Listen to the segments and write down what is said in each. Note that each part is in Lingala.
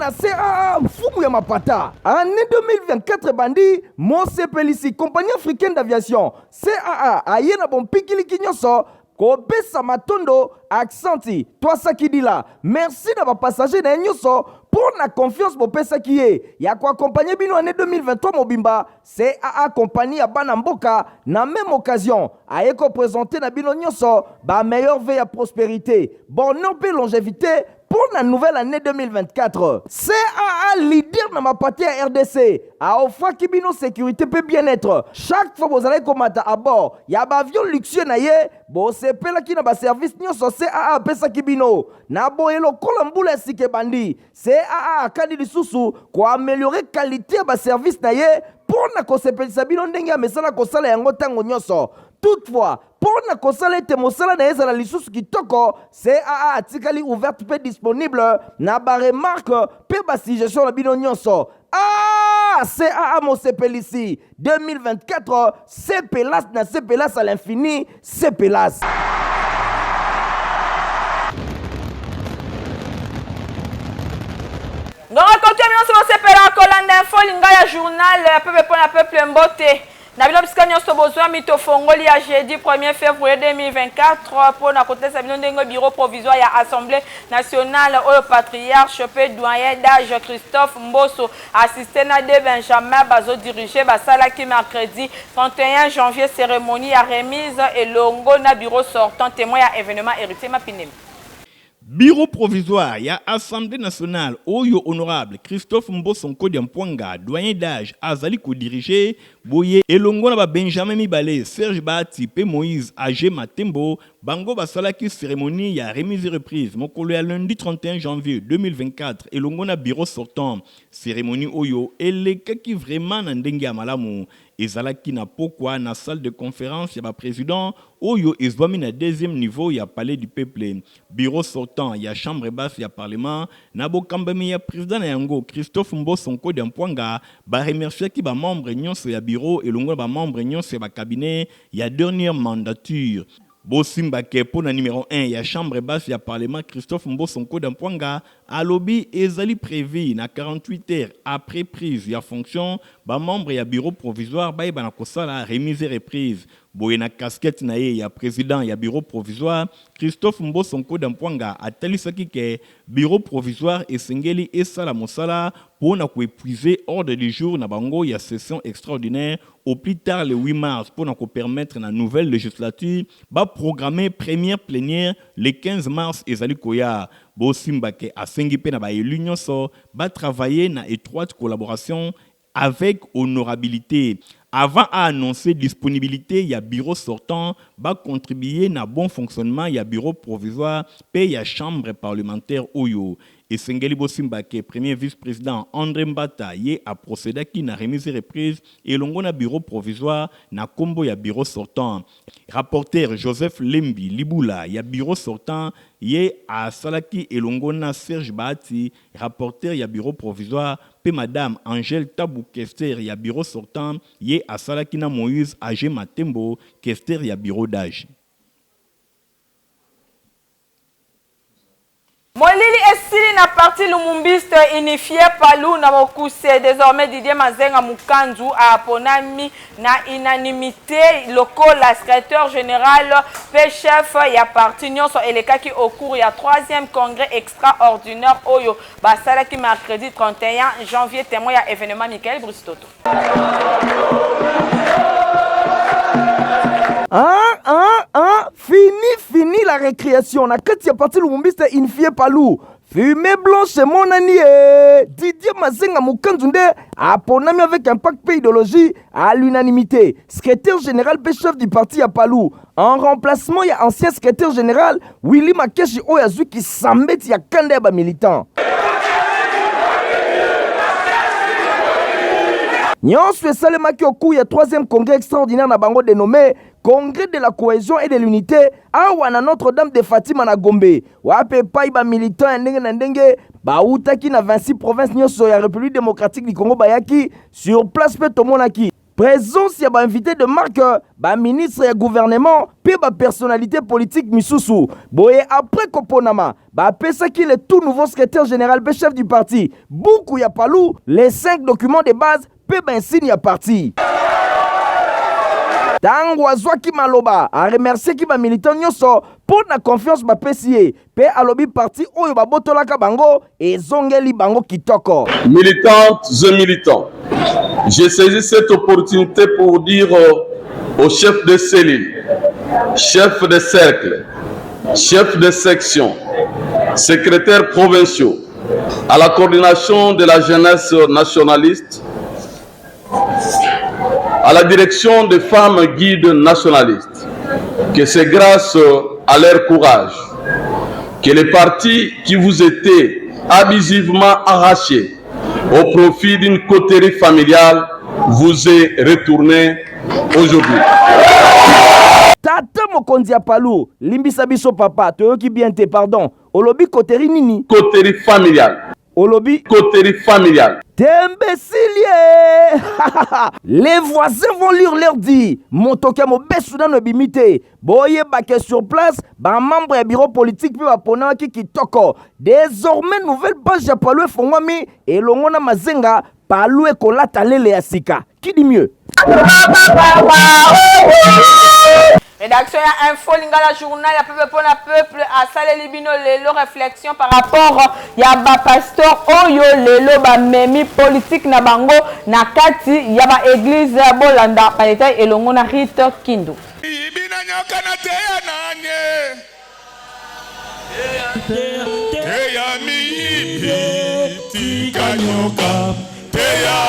na CAA mfumu ya mapata. Année 2024 bandi Mosepelisi compagnie africaine d'aviation CAA aye na bon pikili kinyoso kopesa matondo accenti twasa kidila. Merci na ba passager na nyoso pour la confiance bopesa kiye ya ko accompagner bino année 2023 mobimba CAA compagnie ya bana mboka na même occasion aye ko présenter na bino nyoso ba meilleur vœu ya prospérité bonheur pe longévité pour la nouvelle année 2024. CAA leader dans ma partie à RDC. A offert kibino sécurité peut bien-être. Chaque fois vous allez commander à bord, il y a un avion luxueux na ye, bon c'est pe la qui na ba service nyo so CAA pesa kibino. Na boyelo kolambula sike bandi. CAA kadi lisusu ko améliorer qualité ba service na ye pour na ko sepelisa bino ndenge ya mesala ko sala yango tango nyoso. Toutefois, pour na kosala ete mosala na ezala lisusu kitoko, CAA atikali ouverte pe disponible na ba remarque pe ba suggestion na bino nyonso. CAA Mosepelisi 2024, CPLAS na CPLAS à l'infini, CPLAS. Donc, continue sur CPLAS, Colanda Info, Lingaya Journal, Peuple pour la Peuple Mbote. Nabilo bisikani oso bozwa mitofongoli ya jeudi 1er février 2024 pour na côté sabino ndengo bureau provisoire ya Assemblée nationale au patriarche pe doyen d'âge Christophe Mboso assisté na de Benjamin bazo dirigé basala ki mercredi 31 janvier cérémonie ya remise et longo na bureau sortant témoin ya événement héritier Mapinem. Bureau provisoire ya Assemblée nationale Oyo honorable Christophe Mbosonko Diampwanga doyen d'âge azali ko diriger boye elongo na ba Benjamin Mibale Serge Bati pe Moïse Agé Matembo bango basalaki cérémonie ya remise et reprise mokolo ya lundi 31 janvier 2024 elongo na bureau sortant cérémonie Oyo elekaki vraiment na ndenge ya malamu ezalaki na pokwa na salle de conférence ya ba président Oyo ezwami na deuxième niveau ya palais du peuple bureau sortant ya chambre basse ya parlement na bokambami ya président na yango Christophe Mbosonko Diampwanga ba remercier ki ba membre nyonso ya bureau elongo ba membre nyonso ya ba cabinet ya dernière mandature. Bosimbake pour le numéro 1 ya chambre basse ya parlement Christophe Mbosonko Diampwanga a lobby ezali prévu na 48 heures après prise ya fonction ba membre ya bureau provisoire ba na kosala remise et reprise boye na casquette na ye ya président ya bureau provisoire Christophe Mbosonko Diampwanga atalisaki ke bureau provisoire esengeli esala mosala pour na épuiser ordre du jour na bango ya session extraordinaire au plus tard le 8 mars pour na permettre na nouvelle législature ba programmer première plénière le 15 mars ezali koya Bosimbake asengi pe na ba élu nyonso ba travailler na étroite collaboration avec honorabilité. Avant à annoncer disponibilité, il y a bureau sortant, va contribuer à bon fonctionnement, il y a bureau provisoire, puis il y a chambre parlementaire Oyo. Et Sengeli Bosimbake, premier vice-président André Mbata, y a procédé qui n'a remise et reprise, et l'on a bureau provisoire, na combo y a bureau sortant. Rapporteur Joseph Lembi, Liboula, y a bureau sortant, y a Salaki et l'on Serge Bati, rapporteur y a bureau provisoire, puis madame Angèle Tabou Kester, y a bureau sortant, y a Salakina Moïse Agé Matembo, Kester y a bureau d'âge. Molili esili na parti lumumbiste unifié Palou na Mokuse désormais Didier Mazenga Mukanzu a aponami na unanimité local la secrétaire général pe chef ya parti nyonso elekaki au cours ya 3e congrès extraordinaire Oyo basalaki mercredi 31 janvier témoin ya événement Michael Bristoto. Fini la récréation. Na kati ya parti lumumbiste unifié Palou. Fumée blanche mon ami Didier Mazenga Mukanzunde aponami avec impact pe idéologie à l'unanimité. Secrétaire général pe chef du parti à Palou. En remplacement, il y a ancien secrétaire général Willy Makeshi Oyazu qui s'embête ya kande ba militant. Nyonso esalemaki au cours ya 3e congrès extraordinaire na bango dénommé Congrès de la cohésion et de l'unité awa na Notre-Dame de Fatima na Gombe. Wape pai ba militant ndenge na ndenge ba utaki na 26 provinces nyonso ya République démocratique du Congo bayaki sur place pe tomonaki. présence ya invité de marque, ministre et gouvernement, puis personnalité politique misusu. Boye après Koponama, pesa qui le tout nouveau secrétaire général, chef du parti, Boukou Yapalou, les 5 documents de base, puis signe ya parti. Tango azwaki maloba a remercier ki ba militant nyonso pour la confiance ba pesier pe alobi parti oyo ba botolaka bango ezongeli bango kitoko. Militantes et militants, j'ai saisi cette opportunité pour dire aux chefs de cellule, chefs de cercle, chefs de section, secrétaires provinciaux, à la coordination de la jeunesse nationaliste, à la direction des femmes guides nationalistes, que c'est grâce à leur courage que les partis qui vous étaient abusivement arrachés au profit d'une coterie familiale vous est retourné aujourd'hui. Tata Mokonzi Yapalou, limbisa biso papa, toyoki bien te pardon. Olobi coterie nini? Coterie familiale. Olobi coterie familiale. Tembesilie. Les voisins vont lire leur dit. Motoka mo besoudan no bimite. Boye baké sur place, membre du bureau politique puis bapona ki kitoko. Désormais nouvelle page ya Palou Fongwami et longona mazenga Palou e kolata lele ya sika. Qui dit mieux? Rédaction ya info lingala journal ya peuple pour la peuple à salle libino lelo réflexion par rapport ya ba pasteur oyo lelo ba memi politique na bango na kati ya ba église ya Bolanda pa leta elongo na Rite Kindu. Ibina nyoka na teya nanye teya mi tika nyoka teya.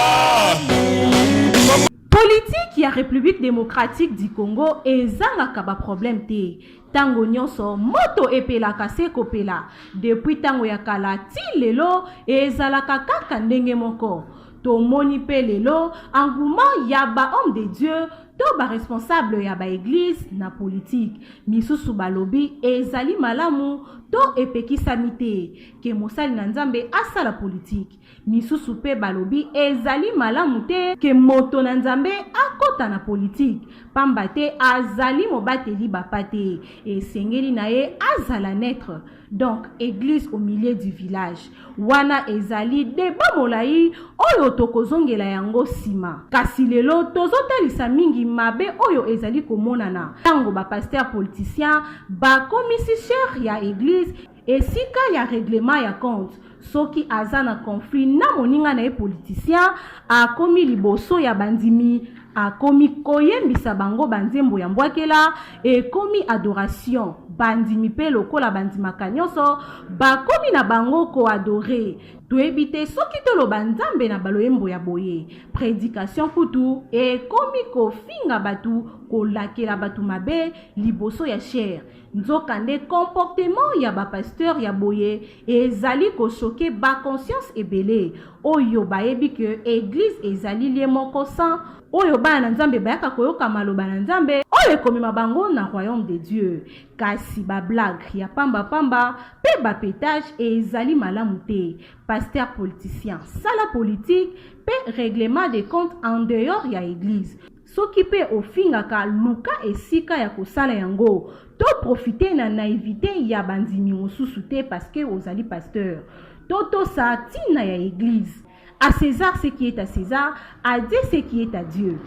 Politique ya République démocratique du Congo ezanga ba problème te. Tango nyonso moto epelaka se kopela depuis tango ya kala ti lelo ezalaka kaka ndenge moko. Tomoni pe lelo engouement ya ba homme de Dieu to ba responsable ya ba église na politique. Misusu balobi ezali malamu to epekisami te ke mosali na Nzambe asala politique. Misusu pe balobi ezali malamu te ke moto na Nzambe akota na politique. Pamba te azali mobateli bapate esengeli na ye azala naître. Donc église au milieu du village. Wana ezali débat molai oyo tokozongela yango sima. Kasi lelo tozotalisa mingi mabe oyo ezali komonana. Tango ba pasteur politicien ba commissaire ya église esika ya règlement ya compte. Soki azana conflit na moninga na e politicien akomi liboso ya bandimi akomi koyembisa bango banzembo ya mbwakela ekomi adoration bandimi pe lokola bandimaka nyonso bakomi na bango ko adore toyebi te soki toloba Nzambe na baloyembo ya boye prédication kutu ekomi kofinga batu kolakela batu mabe liboso ya chair nzokande comportement ya ba pasteur ya boye ezali ko choquer ba conscience ebele oyo bayebi que église ezali lié moko sans oyo bana Nzambe bayaka koyoka maloba na Nzambe oyo komema bango na royaume de Dieu kasi ba blague ya pamba pamba pe ba pétage ezali malamu te pasteur politicien sala politique pe règlement des comptes en dehors ya église soki pe ofingaka luka esika ya kosala yango to profiter na naïveté ya bandimi mosusu te parce que ozali pasteur toto sa tina ya église. À César ce qui est à César, à Dieu ce qui est à Dieu.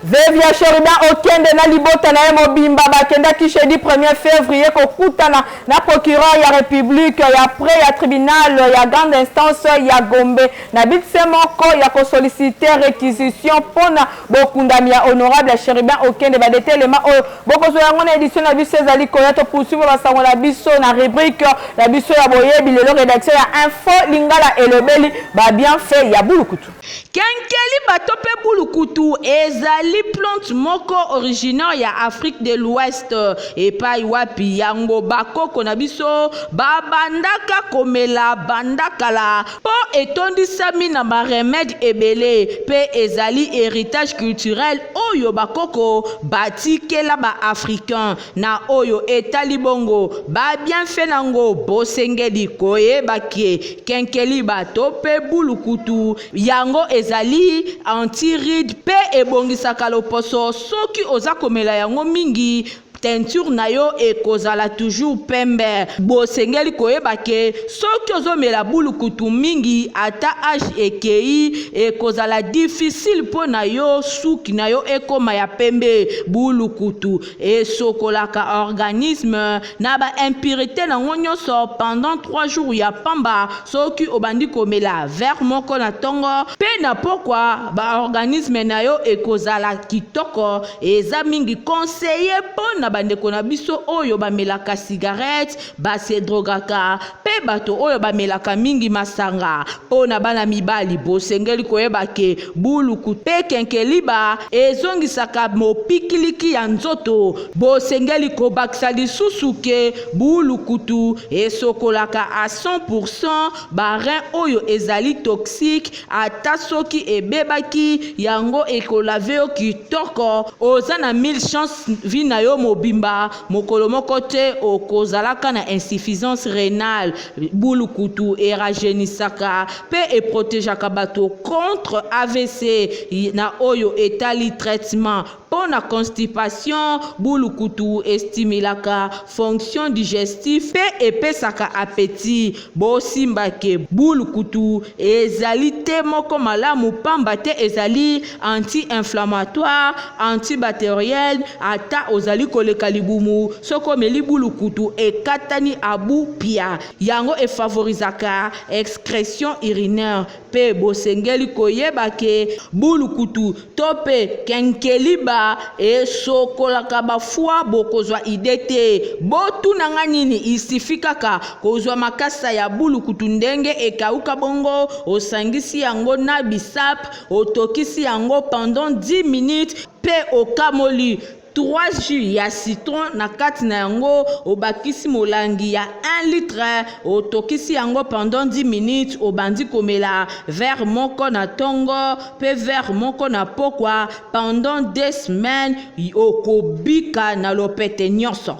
Vevia Sheridan okende na libota na mobimba bakenda kishedi 1er février kokutana na procureur ya république ya près ya tribunal ya grande instance ya Gombe na bitse moko ya ko solliciter réquisition pona bokundami ya honorable Sheridan okende ba detelema o bokozo yango na édition na biso ezali ko ya to poursuivre basango na biso na rubrique la biso ya boyebi lelo rédaction ya info lingala elobeli ba bien fait ya bulukutu kenkeli batope bulukutu ezali ezali plante moko originaire ya Afrique de l'Ouest epai wapi yango bakoko na biso babandaka komela bandakala po etondisami na baremède ebele pe ezali héritage culturel oyo bakoko batikela ba africain na oyo etali bongo ba bienfait nango bosengeli koyebaki kenkeli bato pe bulukutu yango ezali anti-ride pe ebongisaka loposo soki oza komela yango mingi teinture na yo ekozala toujours pembe bosengeli koyebake soki ozomela bulukutu mingi ata age ekei ekozala difficile mpo na yo suki na yo ekoma ya pembe bulukutu esokolaka organisme na ba impurité nango nyonso pendant 3 jours ya pamba soki obandi komela verre moko na tongo pe na pokwa ba organisme na yo ekozala kitoko eza mingi conseiller mpo na bandeko na biso oyo bamelaka cigarette base drogaka pe bato oyo bamelaka mingi masanga po na bana mibali bosengeli koyebake buluku pe kenkeliba ezongisaka mopikiliki ya nzoto bosengeli kobakisa lisusu ke bulukutu esokolaka a 100% barin oyo ezali toxique ata soki ebebaki yango ekolave yo kitoko oza na 1000 chance vi na yo mobimba mokolo moko te okozalaka na insuffisance rénale bulukutu eragénisaka pe eprotégeaka bato contre AVC na oyo etali traitement pour la constipation bulukutu estimulaka fonction digestive pe epesaka appétit bosimbake bulukutu ezali te moko malamu pamba te ezali anti-inflammatoire antibactériel ata ozali koleka libumu soko meli bulukutu ekatani abu pia yango efavorisaka excrétion urinaire pe bosengeli koyebake bulukutu tope kenkeliba esokolaka bafwa bokozwa ide te botunanga nini isifi kaka kozwa makasa ya bulukutu ndenge ekauka bongo osangisi yango na bisap otokisi yango pendant 10 minutes pe okamoli 3 jus ya citron na kati na yango obakisi molangi ya 1 litre otokisi yango pendant 10 minutes obandi komela verre moko na tongo pe verre moko na pokwa pendant 2 semaines okobika na lopete nyonso.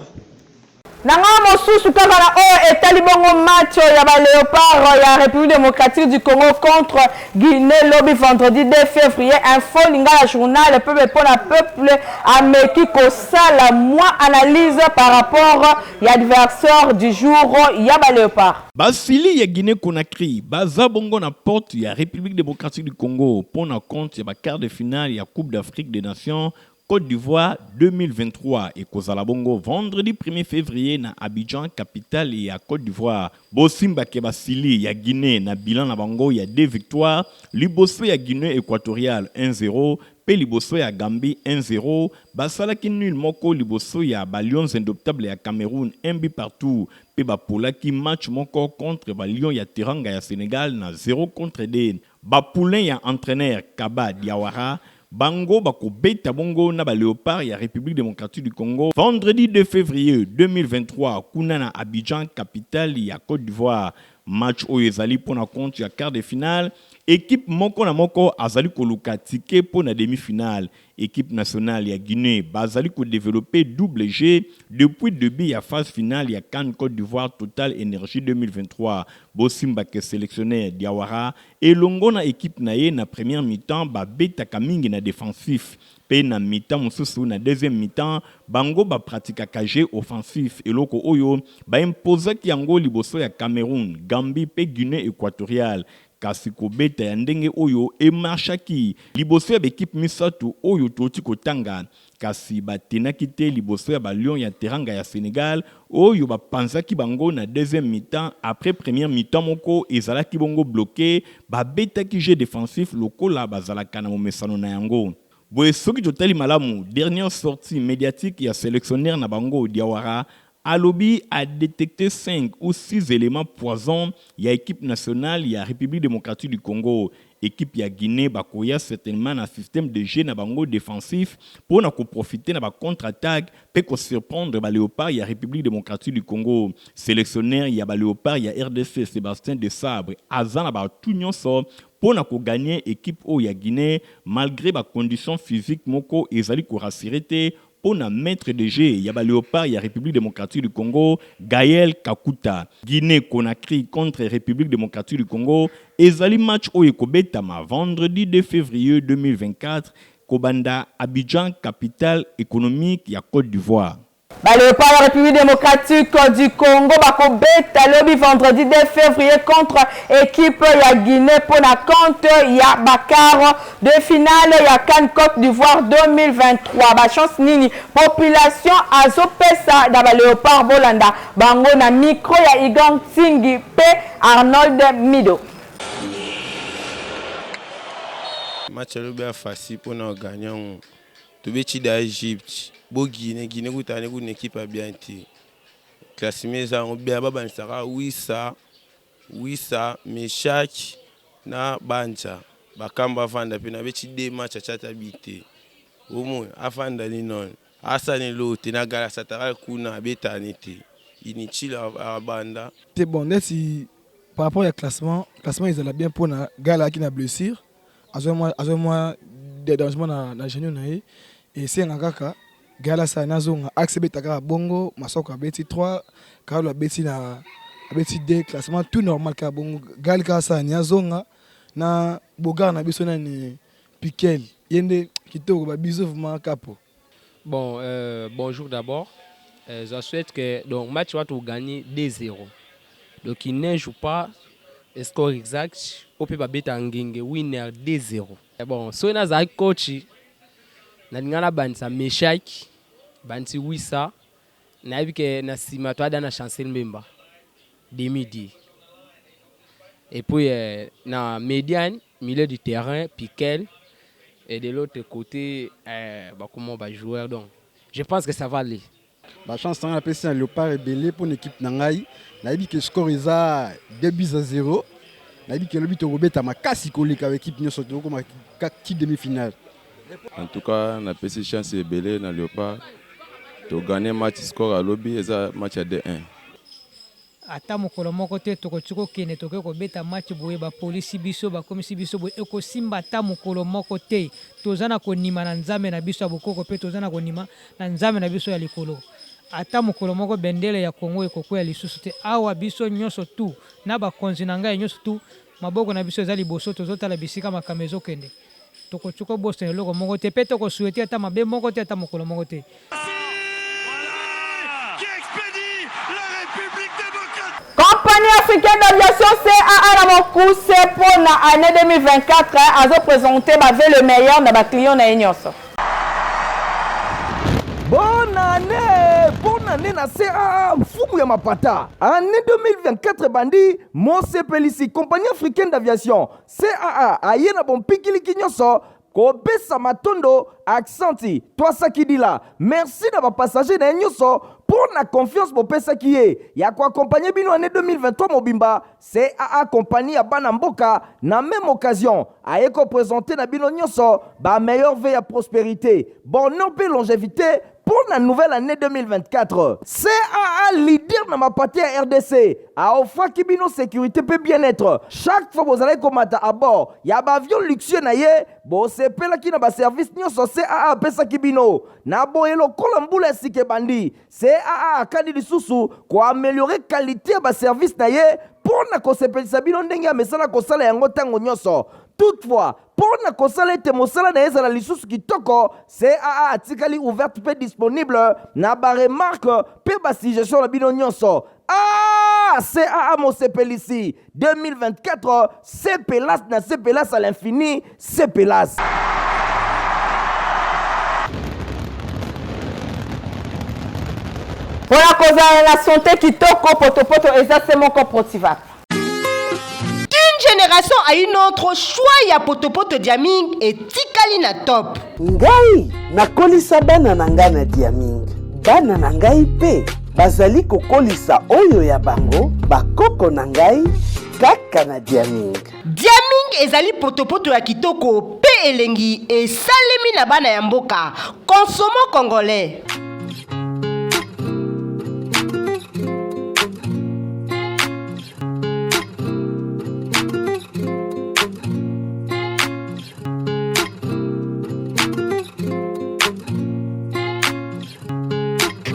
Nanga mosusu kaka na oyo etali bongo match ya ba Léopard ya République démocratique du Congo contre Guinée lobby vendredi 2 février info linga la journal peuple pour la peuple ameki ko sala moi analyse par rapport ya adversaire du jour ya ba Léopard. Basili ya Guinée Conakry baza bongo na porte ya République démocratique du Congo pour na compte ya ba quart de finale ya Coupe d'Afrique des Nations Côte d'Ivoire 2023 et kozala bongo vendredi 1er février na Abidjan capitale et à Côte d'Ivoire. Bosimba ke basili ya Guinée na bilan na bango ya 2 victoires, liboso ya Guinée équatoriale 1-0, pe liboso ya Gambie 1-0, basalaki nul moko liboso ya ba Lions indoptables ya Cameroun 1 but partout, pe bapolaki match moko contre ba Lions ya Teranga ya Sénégal na 0-2. Bapoulin ya entraîneur Kaba Diawara Bango bako beta bongo na ba Léopard ya République démocratique du Congo vendredi 2 février 2023 kuna na Abidjan capitale ya Côte d'Ivoire. Match oyo ezali pona compte ya quart de finale. Équipe moko na moko azali koluka ticket pour la demi-finale. Équipe nationale ya Guinée bazali ko développer double G depuis début ya phase finale ya CAN Côte d'Ivoire Total Énergie 2023. Bosimba ke sélectionnaire Diawara et longo na équipe na ye na première mi-temps ba beta kamingi na défensif. Pe na mi-temps mususu na deuxième mi-temps bango ba pratika KG offensif et loko oyo ba imposa ki yango liboso ya Cameroun, Gambie pe Guinée équatoriale. Kasi kobeta ya ndenge oyo emarchaki liboso ya équipe misatu oyo toti kotanga kasi batenaki te liboso ya ba Lions ya Teranga ya Sénégal oyo bapanzaki bango na deuxième mi-temps après première mi-temps moko ezalaki bongo bloqué babetaki jeu défensif lokola bazalaka na momesano na yango. Boye soki totali malamu dernière sortie médiatique ya sélectionnaire na bango Diawara Alobi a détecté 5 ou 6 éléments poison. Il y a équipe nationale, il y a République démocratique du Congo. équipe ya Guinée bakoya certainement un système de jeu na bango défensif pour na profiter na ba contre-attaque peut ko surprendre ba Léopard ya République démocratique du Congo. Sélectionneur ya ba Léopard ya RDC Sébastien de Sabre azana ba tout nyonso pour na ko gagner équipe o ya Guinée malgré ba conditions physiques moko ezali ko rassurité pour na maître de jeu ya ba Léopard ya République démocratique du Congo Gaël Kakuta. Guinée Conakry contre République démocratique du Congo ezali match o ekobetama vendredi 2 février 2024 Kobanda Abidjan capitale économique ya Côte d'Ivoire. Léopard la République démocratique du Congo bakobeta lobi vendredi 2 février contre équipe ya Guinée pour la compte ya Bakar de finale ya CAN Côte d'Ivoire 2023. Ba chance nini population azopesa da Léopard Bolanda bango na micro ya Igor Tingi P Arnold Mido. Match lobi facile pour nous gagner. Tu beti da Egypte. Bo Guinée kutane ku équipe a bien été classé ça on bien baba nsaka wisa mais chaque na banja bakamba vanda pe na beti de match chata bité au moins afanda ni non asane lote na gala satara kuna betanité inutile à banda c'est bon si par rapport au classement ils allaient bien pour na gala qui na blessure azomo des dangereux na genou na et c'est ngaka Gala sa nazonga accès taka bongo masoko abeti 3 kalo abeti na abeti 2 classement tout normal ka bongo galika sa nyazonga na bogar na biso na ni Piquel yende kitoko ba biso vraiment capo. Bon bonjour d'abord. Je souhaite que donc match va tout gagner 2-0. Donc il ne joue pas le score exact au peut pas beta ngenge winner 2-0. Bon so na za coach na ngana banisa Meshaki banti wisa na bike na sima to ada na Chancel Mbemba demi-di et puis na médiane milieu du terrain Piquel et de l'autre côté comment va joueur donc je pense que ça va aller. Ba chance na pesi na Léopard rebelle pour l'équipe nangai na bike score isa 2-0 na bike le but to robeta makasi kolika avec équipe nyoso to comme qui demi-finale. En tout cas, on a passé chance de belé dans Léopard. To gagner match score à lobby et ça match à 2-1. Ata mokolo moko te tokotsiko kene toke ko beta match boye ba police biso ba komisi biso boye eko simba ata mokolo moko te tozana ko nima na nzambe na biso abokoko pe tozana ko nima na nzambe na biso ya likolo. Ata mokolo moko bendele ya Congo eko ya lisusu te awa biso nyonso tu na ba konzi na ngai nyonso tu maboko na biso ezali boso tozotala bisika makamezo kende. Tokochuko bosse loko moko te pe toko souhaiter ata mabe moko te ata mokolo moko te. Compagnie africaine d'aviation CAA na mokuse pour la année 2024 a présenté le meilleur na ba client na nyonso. Bonne année na CAA Fumu ya Mapata. Année 2024 bandi Mose Pelisi compagnie africaine d'aviation CAA ayena bon pikili kinyoso kobesa matondo accenti twasa kidila. Merci na ba passager na nyonso pour la confiance bopesa kiye ya ko accompagner bino année 2023 mobimba CAA compagnie ya bana mboka na même occasion ayeko présenter na bino nyonso ba meilleur veille à prospérité bonheur pe longévité pour la nouvelle année 2024. CAA leader dans ma partie à RDC. A offre kibino sécurité peut bien-être. Chaque fois vous allez commander à bord, il y a un avion luxueux na ye, bo sepe la ki na ba service nyonso CAA pesa kibino. Na bo elo kolambula sike bandi. CAA kadi lisusu ko améliorer qualité ba service na ye pour na ko sepelisa bino ndenge mesala ko sala yango tango nyonso. Toutefois, pour na kosala te mosala na ezala lisusu kitoko, CAA atikali ouverte pe disponible na ba remarque pe ba suggestion na bino nyonso. Ah, CAA Mosepelisi 2024, CPLAS na CPLAS à l'infini, CPLAS. Pour la cause de la santé kitoko poto exactement comme Protivac. Génération a une autre choix ya potopoto diaming et tikali na top. Ngai nakolisa bana nanga na diaming. Bana na ngai pe bazali kokolisa oyo ya bango bakoko na ngai kaka na diaming. Diaming ezali potopoto ya kitoko pe elengi esalemi na bana ya mboka. Consommons congolais.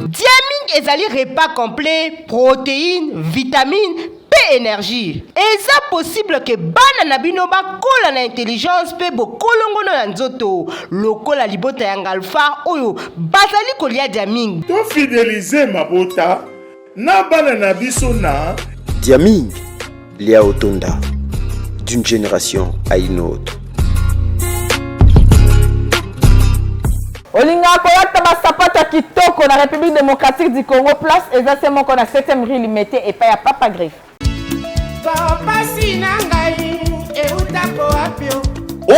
Diaming ezali repas complet, protéines, vitamines, pe énergie. Eza possible que bana na bino bakola na intelligence pe bokolongono na nzoto. Lokola libota ya ngalfa oyo bazali kolia Diaming. To fidéliser mabota na bana na biso na Diaming, Léa Otonda, d'une génération à une autre. Olinga koyata ba sapato kitoko na République démocratique du Congo, place exactement qu'on a 7e rue limité et pas ya Papa Griffe. Papa sinangai e utako apio.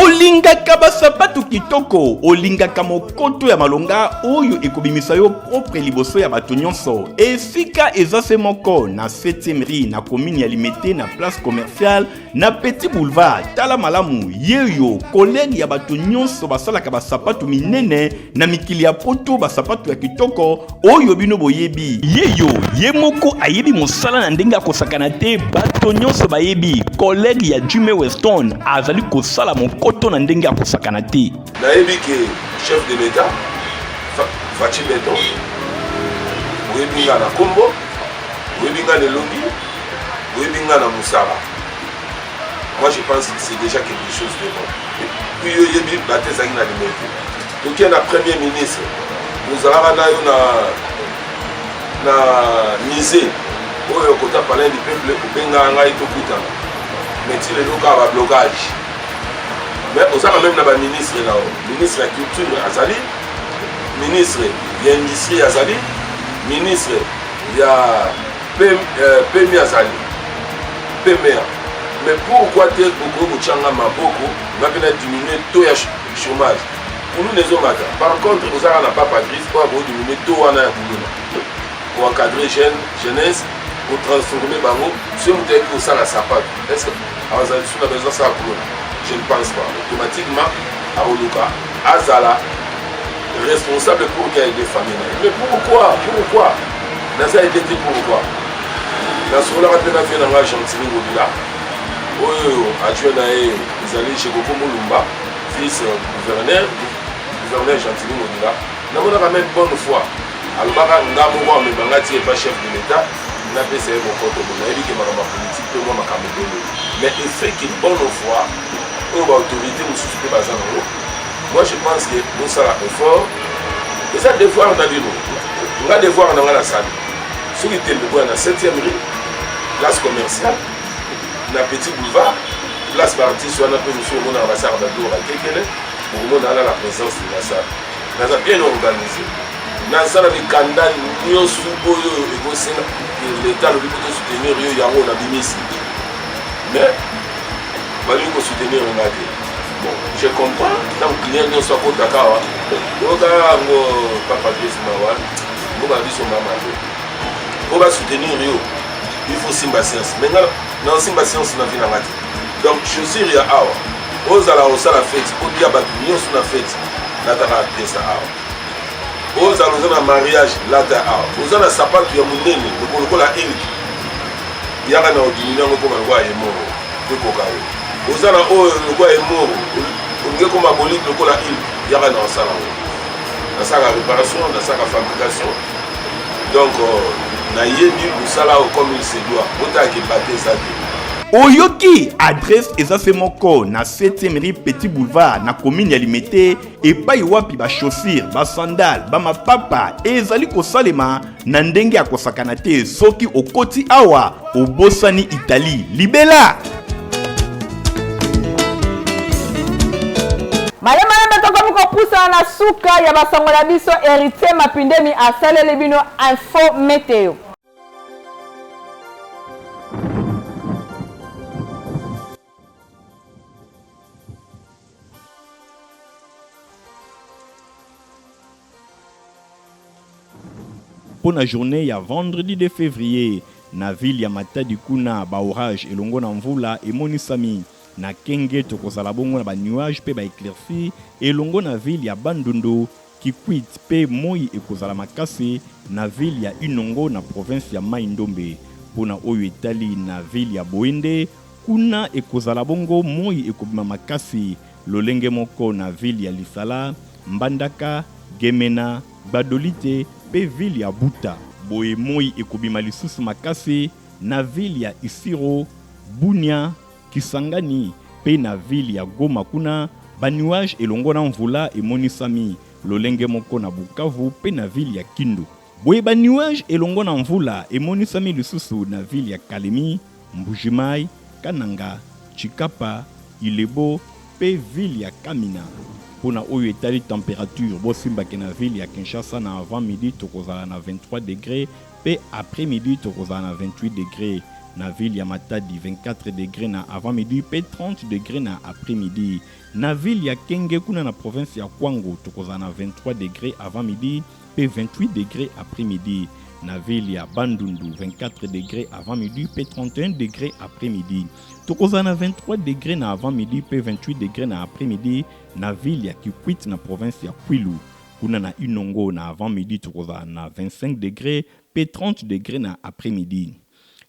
Olingaka basapato kitoko, olingaka mokoto ya malonga oyo ekobimisa yo propre liboso ya bato nyonso. Esika ezase moko na 7e rue na commune ya Limete na place commerciale na Petit Boulevard. Tala malamu yeyo collègue ya bato nyonso basalaka basapato minene na mikili ya poto basapato ya kitoko oyo bino boyebi. Yeyo ye moko ayebi mosala na ndenge akosakana te bato nyonso bayebi. Collègue ya Jimmy Weston azali kosala koto na ndenge ya kosakana te. Nayebi ke chef de l'État Fachi Beton oyebi nga na Kombo, oyebi nga na Elongi, oyebi nga na Moussara. Moi je pense que c'est déjà quelque chose de bon. Puis oyebi batezaki na Limete. Toki na premier ministre nous allons na yo na misé oyo kota palais du peuple obenga ngai tokutana. Mais tu le loka ba blocage. Mais on a même le ministre là, ministre de la culture Azali, ministre de l'industrie Azali, ministre de la PMI Azali, PMR. Mais pourquoi tel Congo Mouchanga Maboko va diminuer le taux de chômage? Pour nous les hommes, par contre, nous n'avons pas Patrice pour diminuer le taux pour encadrer jeunesse, pour transformer Bango, si on est pour ça la sapate. Est-ce que Azali a besoin de ça pour nous? Je ne pense pas. Automatiquement, à Oluka, Azala, responsable pour qu'il y ait des familles. Mais pourquoi? Pourquoi? Dans ça, il était pourquoi? Dans ce cas-là, on a fait dans la Gentini Mobila. Oui, adjoint à ils allaient chez Goko Moulumba, fils gouverneur Gentini Mobila. Nous avons même bonne foi. Alors, Ngamouwa, mais Bangati n'est pas chef de l'État. On a fait mon compte. On a dit que ma politique, moi, ma caméra. Mais il fait qu'il bonne foi. Autorité nous suspect bazar. Moi je pense que nous ça la effort et ça devoir dans nous on va devoir dans la salle sur le téléphone na 7e rue place commerciale na Petit Boulevard place partie sur na peu monsieur mon ambassade d'Adora Kekele pour mon ala la présence de la salle dans un bien organisé na salle de kanda nyo suboyo et go sena l'état le but de soutenir yo yango na bimisi mais il faut soutenir un gars. Bon, je comprends. Donc, il y a un soir au Dakar. On va soutenir Rio. Il faut Simba Science. Maintenant, dans Simba Science, on a vu la matin. Donc, je suis Ria Awa. Aux ala au sala fête. Au diable, nous sommes la fête. Là, tu as fait ça. Aux ala au mariage. Là, tu as fait. Aux ala sapat, tu as mon nez. Le la île. Il y a un ordinaire comme un roi et mort. De cocaïne. Ozana o lokwa emo onge ko maboli lokola il yaka na sala na sala réparation na sala fabrication donc na yebi musala comme il se doit otaki baté ça. Oyoki adresse ezase moko na 7e rue Petit Boulevard na commune ya Limete et pa wapi ba chaussure ba sandal ba mapapa ezali kosalema na ndenge ya kosakana te soki okoti awa obosani Italie libela. Malema metoko muko pusa na suka ya basango la biso héritier mapindemi asalele bino info météo. Pour la journée ya vendredi de février na ville ya Matadi kuna ba orage elongo na mvula emonisami na Kenge tokozala bongo na ba nuage pe ba éclairci elongo na ville ya Bandundu Kikwit pe moi ekozala makasi na ville ya Inongo na province ya Mai-Ndombe. Pona oyo etali na ville ya Boende kuna ekozala bongo moi ekobima makasi lolenge moko na ville ya Lisala, Mbandaka, Gemena, Badolite pe ville ya Buta. Boye moi ekobima lisusu makasi na ville ya Isiro, Bunia, Kisangani pe na ville ya Goma kuna banuage elongo na mvula emonisami lolenge moko na Bukavu pe na ville ya Kindu. Boye banuage elongo na mvula emonisami lisusu na ville ya Kalemi, Mbujimai, Kananga, Chikapa, Ilebo pe ville ya Kamina. Pona oyo etali température bosimba ke na ville ya Kinshasa na avant midi tokozala na 23 degrés pe après midi tokozala na 28 degrés. Na ville ya Matadi 24 degrés na avant midi pe 30 degrés na après midi. Na ville ya Kenge kuna na province ya Kwango tokozala na 23 degrés avant midi pe 28 degrés après midi. Na ville ya Bandundu 24 degrés avant midi pe 31 degrés après midi. Tokozala na 23 degrés na avant midi pe 28 degrés na après midi. Na ville ya Kikwit na province ya Kwilu kuna na Inongo na avant midi tokozala na 25 degrés pe 30 degrés na après midi.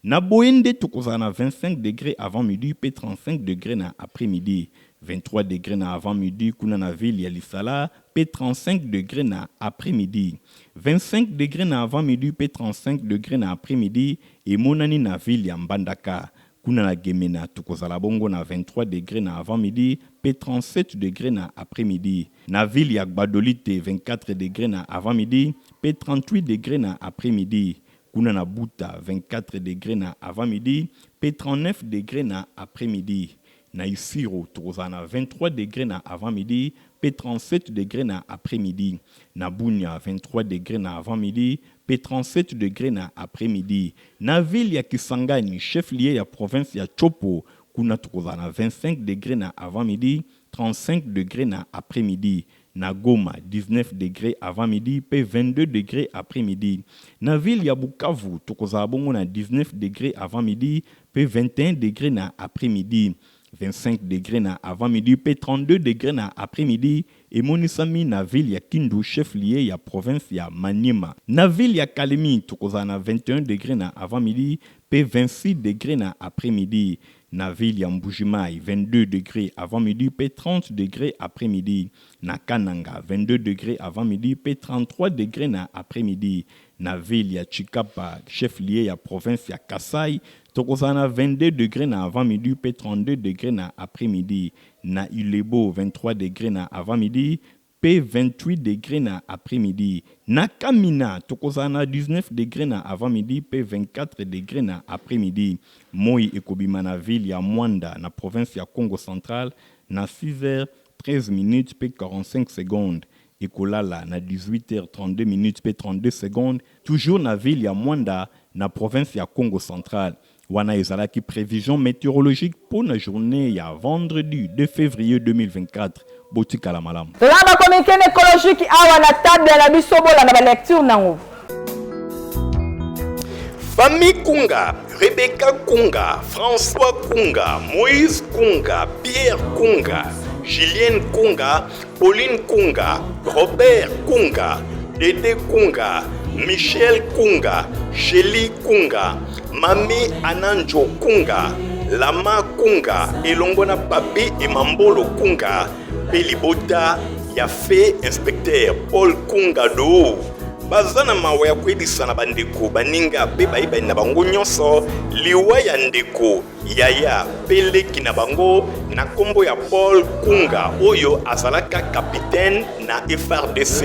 Na Boende tokozala na 25 degrés avant midi pe 35 degrés na après midi. 23 degrés na avant midi kuna na ville ya Lisala pe 35 degrés na après midi. 25 degrés na avant midi pe 35 degrés na après midi et monani na ville ya Mbandaka. Kuna na Gemena tokozala bongo na 23 degrés na avant midi pe 37 degrés na après midi. Na ville ya Badolite 24 degrés na avant midi pe 38 degrés na après midi. Kuna na Buta 24 degrés na avant midi pe 39 degrés na après midi. Na Isiro tokozala na 23 degrés na avant midi pe 37 degrés na après midi. Na Bunia 23 degrés na avant midi pe 37 degrés na après midi. Na ville ya Kisangani chef-lieu ya province ya Chopo kuna tokozala na 25 degrés na avant midi 35 degrés na après midi. Na Goma 19 degrés avant midi pe 22 degrés après midi. Na ville ya Bukavu tokozala bongo na 19 degrés avant midi pe 21 degrés na après midi. 25 degrés na avant midi pe 32 degrés na après midi. Et monisami na ville ya Kindu chef-lieu ya province ya Maniema. Na ville ya Kalemi tokozala na 21 degrés na avant midi pe 26 degrés na après midi. Na ville ya Mbujimai 22 degrés avant midi pe 30 degrés après midi. Na Kananga 22 degrés avant midi pe 33 degrés na après midi. Na ville ya Chikapa chef-lieu ya province ya Kasai tokozala na 22 degrés na avant midi pe 32 degrés na après midi. Na Ilebo 23 degrés na avant midi pe 28 degrés na après midi. Na Kamina tokozala na 19 degrés na avant midi pe 24 degrés na après midi. Moi ekobima na ville ya Mwanda na province ya Congo central na 6h13 minutes pe 45 secondes. Ekolala na 18h32 minutes pe 32 secondes. Toujours na ville ya Mwanda na province ya Congo central. Wana ezalaki prévision météorologique pour la journée ya vendredi 2 février 2024. Botika la malam. La communiqué écologique awa na table na biso bola na lecture nango. Famille Kunga, Rebecca Kunga, François Kunga, Moïse Kunga, Pierre Kunga, Julien Kunga, Pauline Kunga, Robert Kunga, Dédé Kunga, Michel Kunga, Shelly Kunga, Mami Ananjo Kunga, Lama Kunga, Elongona Papi et Mambolo Kunga, Pelibota, Yafé Inspecteur Paul Kunga do. Bazana mawa ya kwedisa na bandeko baninga pe baiba na bango nyonso liwa ya ndeko yaya peleki na bango na kombo ya Paul Kunga oyo azalaka capitaine na FRDC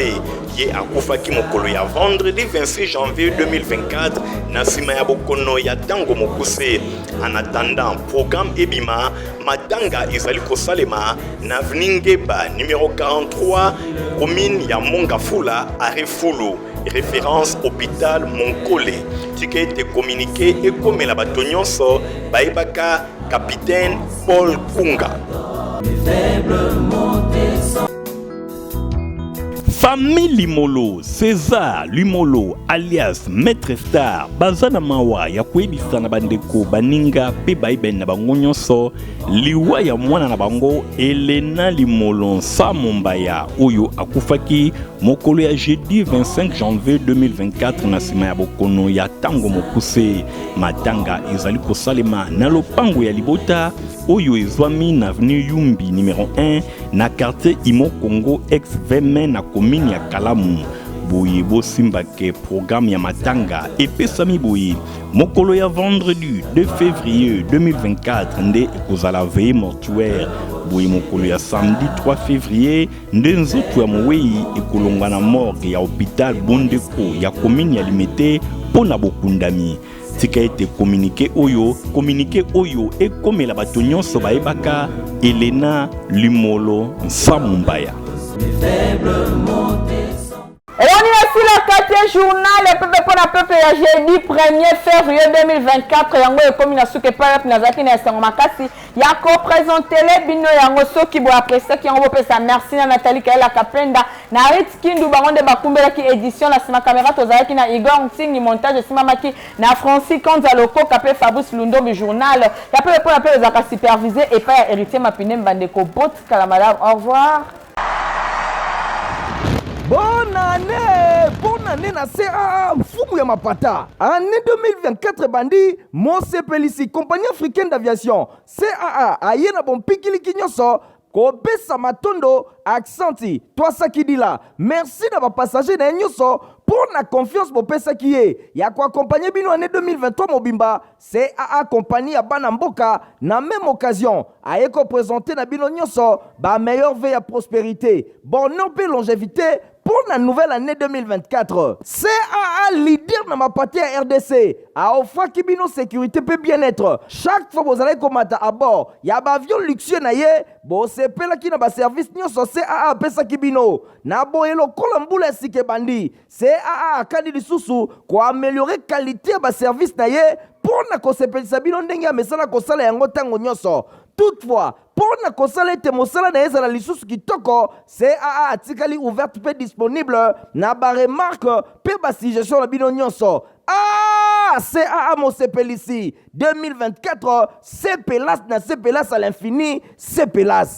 ye akufaki mokolo ya vendredi 26 janvier 2024 na sima ya bokono ya tango mokuse. En attendant programme ebima matanga ezali kosalema na avenue Ngeba numéro 43 commune ya Mongafula Arefulu. Référence hôpital Monkole. Ticket été communiqué et comme la batonyonso baibaka capitaine Paul Kunga. Sami Limolo, César Limolo, alias Maître Star, Bazana Mawa, ya kwebisa na bandeko, baninga, pe baiben na bango nyonso, liwa ya mwana na bango, Elena Limolo, Samombaya, oyo akufaki, mokolo ya jeudi 25 janvier 2024, na sima ya bokono ya tango mokuse, matanga ezali kosalema na lopango ya libota, oyo ezwami na avenue Yumbi numéro 1 na quartier Imo Congo ex-Veme na commune ya Kalamu. Boye bosimbake programme ya matanga epesami boye mokolo ya vendredi 2 février 2024 nde ekozala veille mortuaire. Boye mokolo ya samedi 3 février nde nzoto ya mowei ekolongwa na morgue ya hôpital Bondeko ya commune ya Limete pona bokundami. Tika ete communiqué oyo ekomela bato nyonso bayebaka Elena Limolo Nsamumbaya. Et on est aussi le 4e journal, le peuple pour la peuple, jeudi 1er février 2024, yango et comme il a souke pas la nazaki na sango makasi, yako présenté les bino yango so qui bo apprécier qui yango pesa merci na Nathalie Kaela Kapenda, na Ritkindu baronde bakumbela ki édition la sima caméra tozaki na Igor Ntingi montage sima maki na Francis Kanzaloko kapé Fabrice Lundo du journal, ya peuple pour la peuple zaka supervisé et pas héritier mapine mbandeko bot kala madame, au revoir. Bonne année na CAA Fumu ya Mapata. Année 2024 bandi, Mose Pelisi, compagnie africaine d'aviation. CAA aye na bon pikili kinyoso, kobesa matondo accenti. Toi sakidila. Merci na ba passager na nyoso pour la confiance bo pesa kiye. Ya ko accompagner bino année 2023 mobimba. CAA compagnie ya Banamboka na même occasion. Aye ko présenter na bino nyoso ba meilleure veille à prospérité. Bonheur et longévité pour la nouvelle année 2024. CAA leader dans ma partie à RDC. A offre Kibino sécurité peut bien-être. Chaque fois vous allez commander à bord, il y a un avion luxueux na ye, bon c'est pela qui na ba service nyoso CAA pesa Kibino. Na boyelo kolambula sike bandi. CAA kadi lisusu ko améliorer qualité ba service na ye pour na ko sepelisa bino ndenge ya mesala ko sala yango tango nyoso. Toutefois, pour na kosala ete mosala na ezala lisusu kitoko, CAA atikali ouverte pe disponible na ba remarque pe ba suggestion na bino nyonso. Ah, CAA Mosepelisi 2024, c'est Pélas na c'est Pélas à l'infini, c'est Pélas.